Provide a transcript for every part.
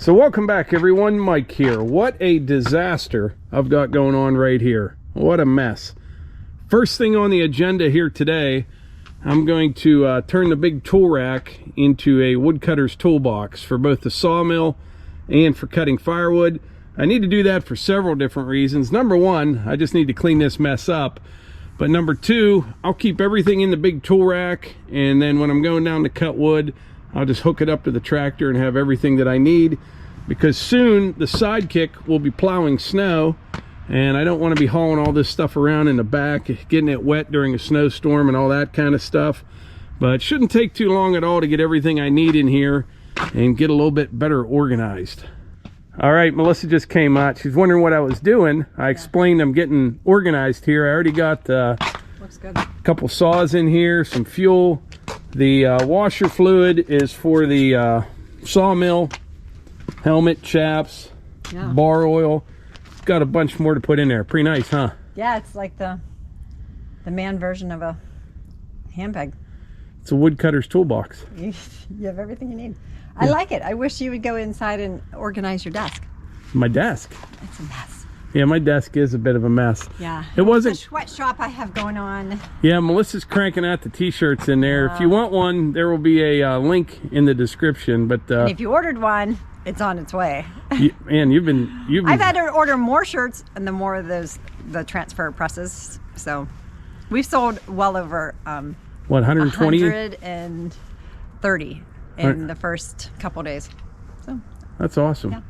So welcome back everyone, Mike here. What a disaster I've got going on right here. What a mess. First thing on the agenda here today, I'm going to turn the big tool rack into a woodcutter's toolbox for both the sawmill and for cutting firewood. I need to do that for several different reasons. Number one, I just need to clean this mess up. But number two, I'll keep everything in the big tool rack, and then when I'm going down to cut wood, I'll just hook it up to the tractor and have everything that I need, because soon the side kick will be plowing snow, and I don't want to be hauling all this stuff around in the back, getting it wet during a snowstorm and all that kind of stuff. But it shouldn't take too long at all to get everything I need in here and get a little bit better organized. All right, Melissa just came out. She's wondering what I was doing. I explained I'm getting organized here. I already got looks good. A couple saws in here, some fuel. The washer fluid is for the sawmill, helmet, chaps, bar oil. Got a bunch more to put in there. Pretty nice, huh? Yeah, it's like the man version of a handbag. It's a woodcutter's toolbox. You have everything you need. I like it. I wish you would go inside and organize your desk. My desk? It's a mess. Yeah, my desk is a bit of a mess. Yeah. It wasn't. The sweatshop I have going on. Yeah, Melissa's cranking out the t-shirts in there. If you want one, there will be a link in the description. But and if you ordered one, it's on its way. And you've been. I've had to order more shirts, and the more of the transfer presses. So we've sold well over what, 120? 130 in the first couple days. So that's awesome. Yeah.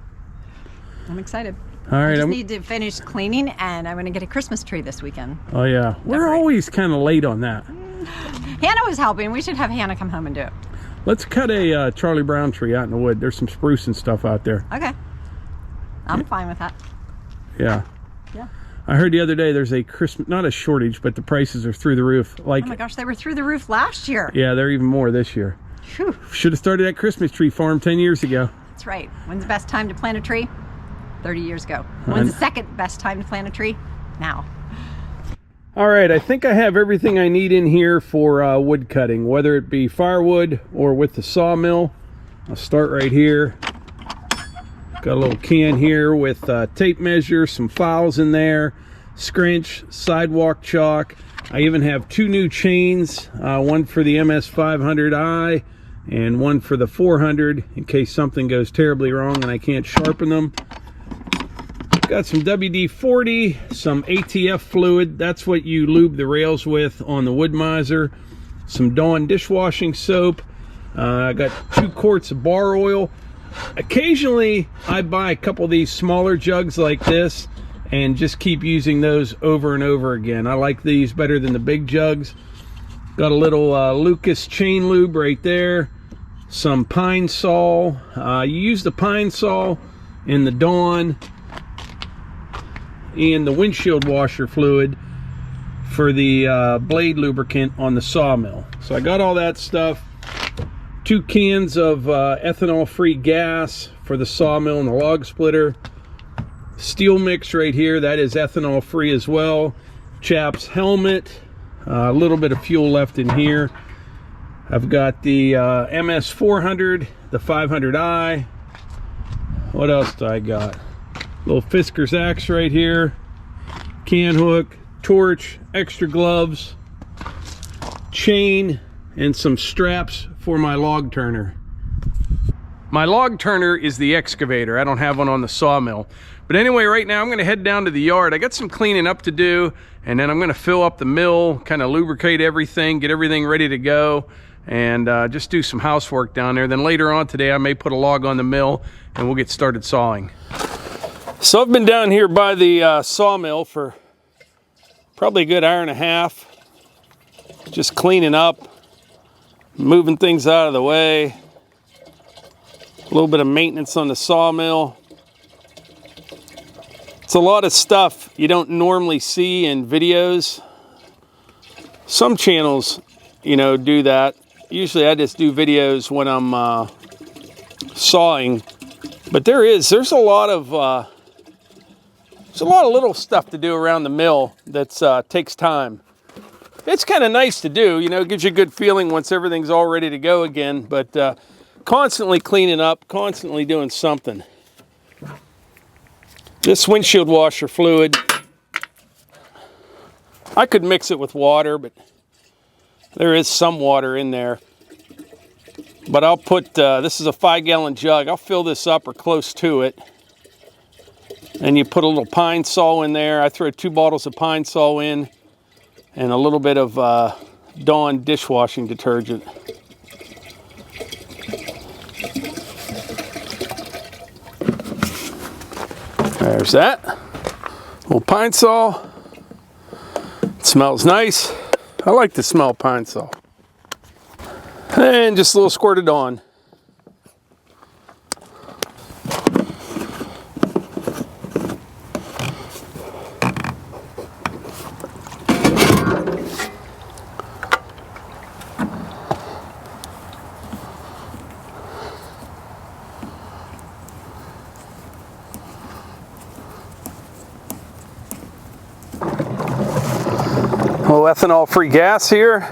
I'm excited. All right, I just need to finish cleaning, and I'm going to get a Christmas tree this weekend. Oh yeah, we're always kind of late on that. Hannah was helping. We should have Hannah come home and do it. Let's cut a Charlie Brown tree out in the wood. There's some spruce and stuff out there. Okay. I'm fine with that. Yeah. Yeah. I heard the other day there's a Christmas, not a shortage, but the prices are through the roof. Like, oh my gosh, they were through the roof last year. Yeah, they're even more this year. Whew. Should have started that Christmas tree farm 10 years ago. That's right. When's the best time to plant a tree? 30 years ago. When's the second best time to plant a tree? Now. All right, I think I have everything I need in here for wood cutting, whether it be firewood or with the sawmill. I'll start right here. Got a little can here with tape measure, some files in there, scrinch, sidewalk chalk. I even have two new chains, one for the MS500i and one for the 400 in case something goes terribly wrong and I can't sharpen them. Got some WD-40, some ATF fluid. That's what you lube the rails with on the Woodmizer. Some Dawn dishwashing soap. I got 2 quarts of bar oil. Occasionally, I buy a couple of these smaller jugs like this and just keep using those over and over again. I like these better than the big jugs. Got a little Lucas chain lube right there. Some Pine Sol. You use the Pine Sol in the Dawn and the windshield washer fluid for the blade lubricant on the sawmill. So I got all that stuff. 2 cans of ethanol-free gas for the sawmill and the log splitter. Steel mix right here, that is ethanol-free as well. Chap's helmet. A little bit of fuel left in here. I've got the MS400, the 500i. What else do I got? Little Fisker's axe right here, can hook, torch, extra gloves, chain, and some straps for my log turner. My log turner is the Excavator. I don't have one on the sawmill. But anyway, right now I'm going to head down to the yard. I got some cleaning up to do, and then I'm going to fill up the mill, kind of lubricate everything, get everything ready to go, and just do some housework down there. Then later on today I may put a log on the mill and we'll get started sawing. So I've been down here by the sawmill for probably a good hour and a half, just cleaning up, moving things out of the way, a little bit of maintenance on the sawmill. It's a lot of stuff you don't normally see in videos. Some channels, you know, do that. Usually I just do videos when I'm sawing, but there's a lot of little stuff to do around the mill that takes time. It's kind of nice to do, you know, it gives you a good feeling once everything's all ready to go again. But constantly cleaning up, constantly doing something. This windshield washer fluid, I could mix it with water, but there is some water in there. But I'll put, this is a 5-gallon jug. I'll fill this up or close to it. And you put a little Pine Sol in there. I throw 2 bottles of Pine Sol in and a little bit of Dawn dishwashing detergent. There's that. Little Pine Sol. It smells nice. I like the smell of Pine Sol. And just a little squirt of Dawn. A little ethanol-free gas here.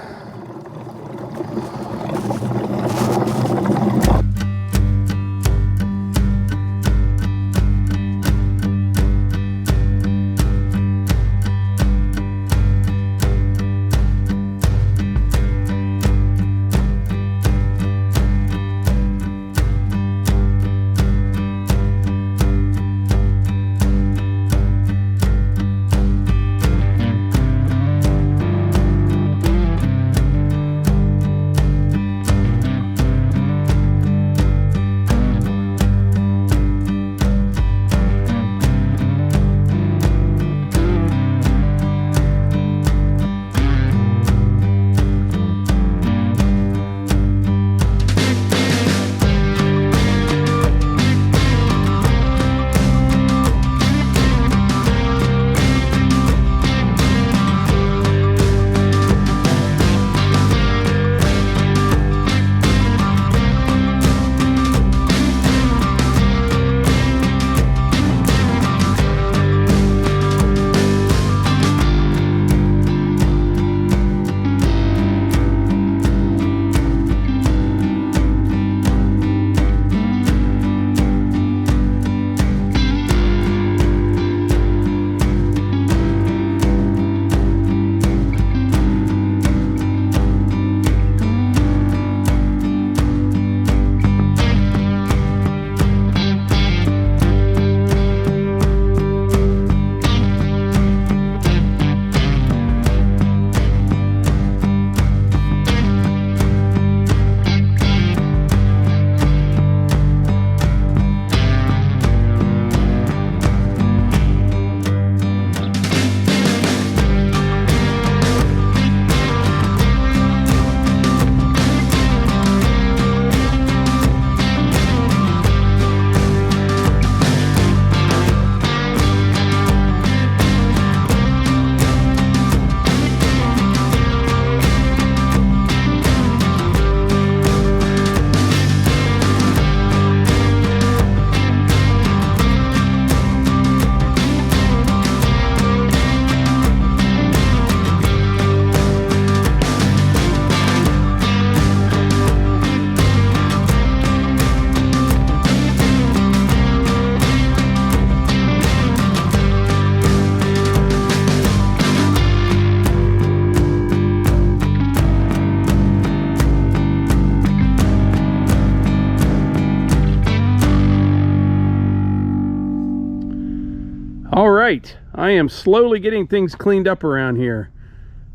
All right, I am slowly getting things cleaned up around here.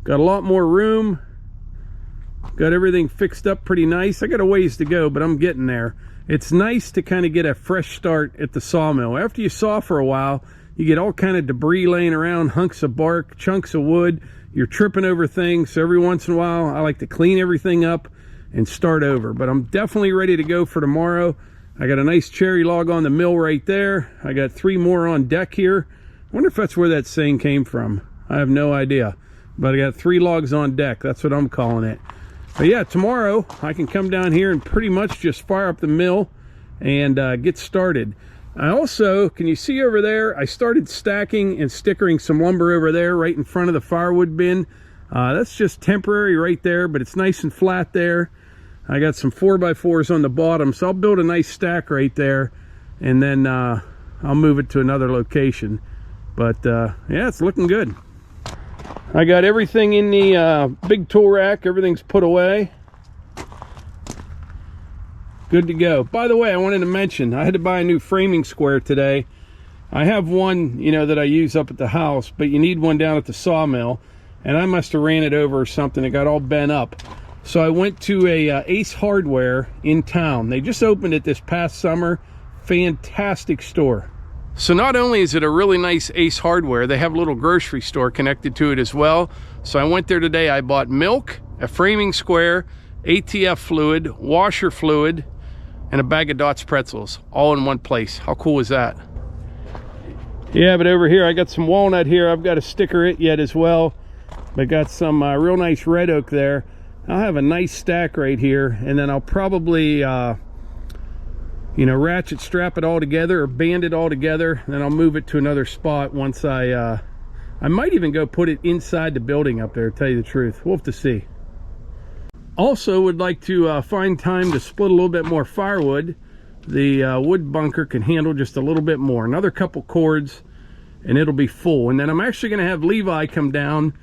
Got a lot more room. Got everything fixed up pretty nice. I got a ways to go, but I'm getting there. It's nice to kind of get a fresh start at the sawmill. After you saw for a while, you get all kind of debris laying around, hunks of bark, chunks of wood. You're tripping over things. So every once in a while, I like to clean everything up and start over. But I'm definitely ready to go for tomorrow. I got a nice cherry log on the mill right there. I got 3 more on deck here. I wonder if that's where that saying came from. I have no idea. But I got 3 logs on deck. That's what I'm calling it. But yeah, tomorrow I can come down here and pretty much just fire up the mill and get started. I also, can you see over there, I started stacking and stickering some lumber over there right in front of the firewood bin. That's just temporary right there, but it's nice and flat there. I got some 4x4s on the bottom, so I'll build a nice stack right there, and then I'll move it to another location. But yeah, it's looking good. I got everything in the big tool rack. Everything's put away. Good to go. By the way, I wanted to mention, I had to buy a new framing square today. I have one, you know, that I use up at the house, but you need one down at the sawmill, and I must have ran it over or something. It got all bent up. So I went to a Ace Hardware in town. They just opened it this past summer. Fantastic store. So not only is it a really nice Ace Hardware, they have a little grocery store connected to it as well. So I went there today. I bought milk, a framing square, ATF fluid, washer fluid, and a bag of Dots pretzels, all in one place. How cool is that? Yeah, but over here I got some walnut here. I've got to sticker it yet as well. But got some real nice red oak there. I'll have a nice stack right here, and then I'll probably you know, ratchet strap it all together or band it all together. Then I'll move it to another spot once I might even go put it inside the building up there, to tell you the truth. We'll have to see. Also would like to find time to split a little bit more firewood. The wood bunker can handle just a little bit more. Another couple cords and it'll be full. And then I'm actually going to have Levi come down.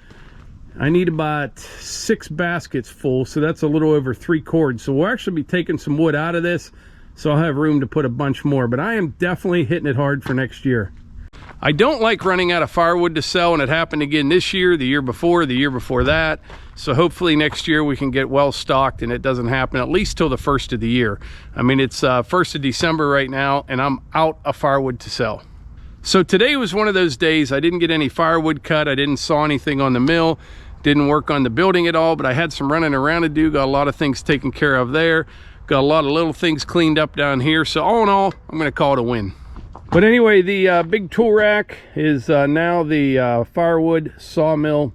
I need about 6 baskets full, so that's a little over 3 cords. So we'll actually be taking some wood out of this, so I'll have room to put a bunch more. But I am definitely hitting it hard for next year. I don't like running out of firewood to sell, and it happened again this year, the year before that. So hopefully next year we can get well stocked and it doesn't happen at least till the 1st of the year. I mean, it's 1st of December right now, and I'm out of firewood to sell. So today was one of those days. I didn't get any firewood cut. I didn't saw anything on the mill. Didn't work on the building at all, but I had some running around to do. Got a lot of things taken care of there. Got a lot of little things cleaned up down here. So all in all, I'm going to call it a win. But anyway, the big tool rack is now the Firewood Sawmill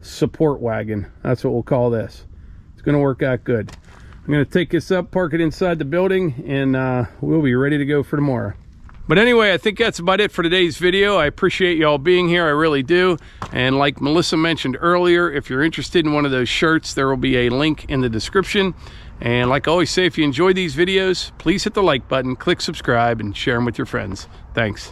support wagon. That's what we'll call this. It's going to work out good. I'm going to take this up, park it inside the building, and we'll be ready to go for tomorrow. But anyway, I think that's about it for today's video. I appreciate y'all being here, I really do. And like Melissa mentioned earlier, if you're interested in one of those shirts, there will be a link in the description. And like I always say, if you enjoy these videos, please hit the like button, click subscribe, and share them with your friends. Thanks.